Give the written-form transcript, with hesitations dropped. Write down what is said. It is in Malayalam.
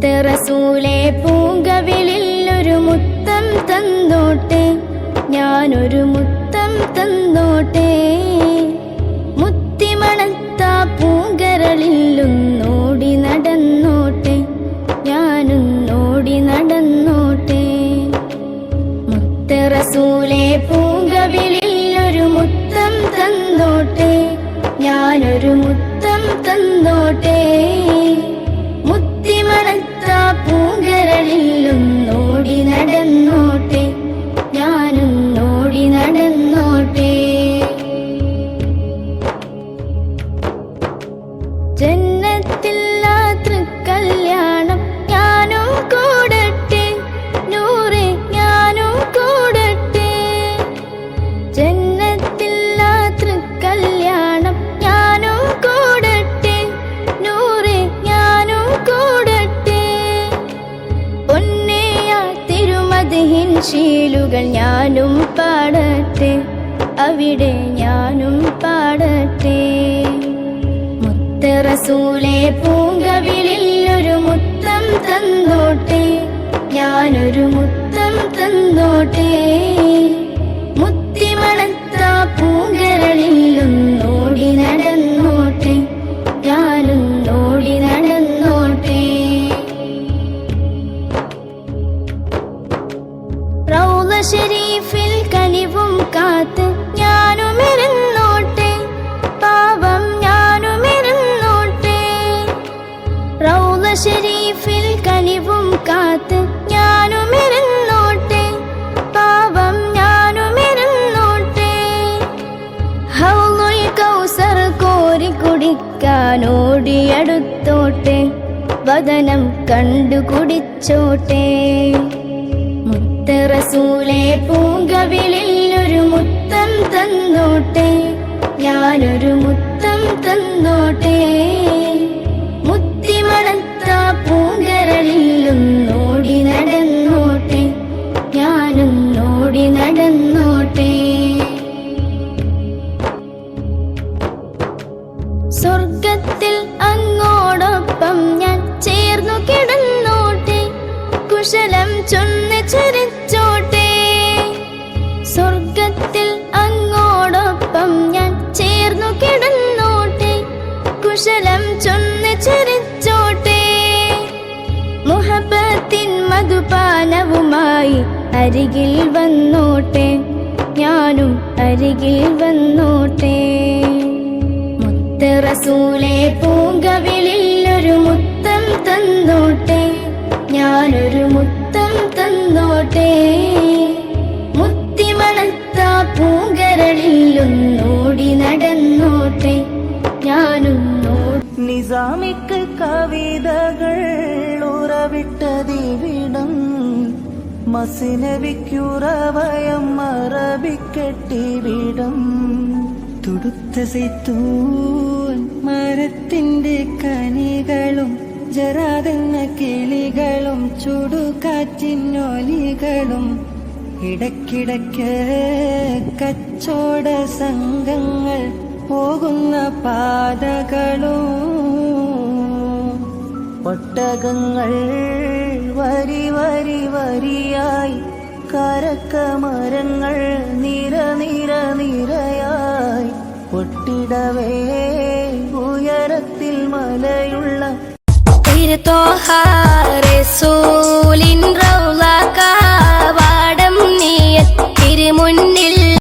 റസൂലേ പൂങ്കവിളിൽ ഒരു മുത്തം തന്നോട്ടെ, ഞാനൊരു മുത്തം തന്നോട്ടെ. മുത്തിമണത്ത പൂങ്കരളിലൊന്നോടി നടന്നോട്ടെ, ഞാനൊന്നോടി നടന്നോട്ടെ. റസൂലേ പൂങ്കവിളിൽ ഒരു മുത്തം തന്നോട്ടെ, ഞാനൊരു മുത്തം തന്നോട്ടെ. മുത്തിമണത്ത പൂങ്കരളിലൊന്നോടി നടന്നോട്ടെ, ഞാനൊന്നോടി നടന്നോട്ടെ. ജന്നത്തില്ലാ തൃക്കല്യാണം ഞാനും കൂടട്ടെ, നൂറേ ഞാനും കൂടട്ടെ. ജന്നത്തില്ലാ തൃക്കല്യാണം ഞാനും കൂടട്ടെ, നൂറേ ഞാനും കൂടട്ടെ. പൊന്നേയാ തിരുമദ്ഹിൻ ശീലുകൾ ഞാനും പാടട്ടെ, അവിടെ ഞാനും പാടട്ടെ. റസൂലേ പൂങ്കവിളിൽ ഒരു മുത്തം തന്നോട്ടെ, ഞാനൊരു മുത്തം തന്നോട്ടെ. മുത്തിമണത്ത പൂങ്കരളിലൊന്നോടി നടന്നോട്ടെ, ഞാനൊന്നോടി നടന്നോട്ടെ. റൗള ശരീഫിൽ കനിവും കാത്ത് ഞാനുമിരുന്നോട്ടെ, പാവം ഞാനുമിരുന്നോട്ടെ. റൗള ശരീഫിൽ കനിവും കാത്ത് ഞാനുമിരുന്നോട്ടെ, പാവം ഞാനുമിരുന്നോട്ടെ. ഹൗളുൽ കൗസർ കോരി കുടിക്കാനോടിയടുത്തോട്ടെ, വദനം കണ്ടു കുടിച്ചോട്ടെ. റസൂലേ പൂങ്കവിളിൽ ഒരു മുത്തം തന്നോട്ടെ, ഞാനൊരു മുത്തം തന്നോട്ടെ. മുത്തിമണത്ത പൂങ്കരളിലൊന്നോടി നടന്നോട്ടെ, ഞാനൊന്നോടി നടന്നോട്ടെ. സ്വർഗത്തിൽ അങ്ങോടൊപ്പം ഞാൻ ചേർന്നു കിടന്നോട്ടെ, കുശലം ചൊന്ന് ചരിച്ചോട്ടെ. സ്വർഗത്തിൽ അങ്ങോടൊപ്പം ഞാൻ ചേർന്നു കിടന്നോട്ടെ, കുശലം ചൊന്ന് ചരിച്ചോട്ടെ. മുഹബത്തിൻ മധുപാനവുമായി അരികിൽ വന്നോട്ടെ, ഞാനും അരികിൽ വന്നോട്ടെ. റസൂലേ പൂങ്കവിളിൽ ഒരു മുത്തം തന്നോട്ടെ, ഞാനൊരു മുത്തം തന്നോട്ടെ. മുത്തിമണത്ത പൂങ്കരളിലൊന്നോടി നടന്നോട്ടെ, ഞാനൊന്നോടി. നിസാമിക്ക് കവിതകൾ ഉറവിട്ടതിവിടം, മസ്നവിക്കുറവയം അറബിക്കെട്ടിവിടം. തുടുത്ത സൈത്തൂൻ മരത്തിന്റെ കനികളും, ജറാതെന്ന കിളികളും, ചുടുകാറ്റിനൊലികളും, ഇടയ്ക്കിടയ്ക്ക് കച്ചോട സംഘങ്ങൾ പോകുന്ന പാതകളും, ഒട്ടകങ്ങൾ വരി വരി വരിയായി, കരക്കമരങ്ങൾ നിര നിര നിരയായി, ഒട്ടിടവേ ഉയരത്തിൽ മലയുള്ള തോഹാ റസൂൽ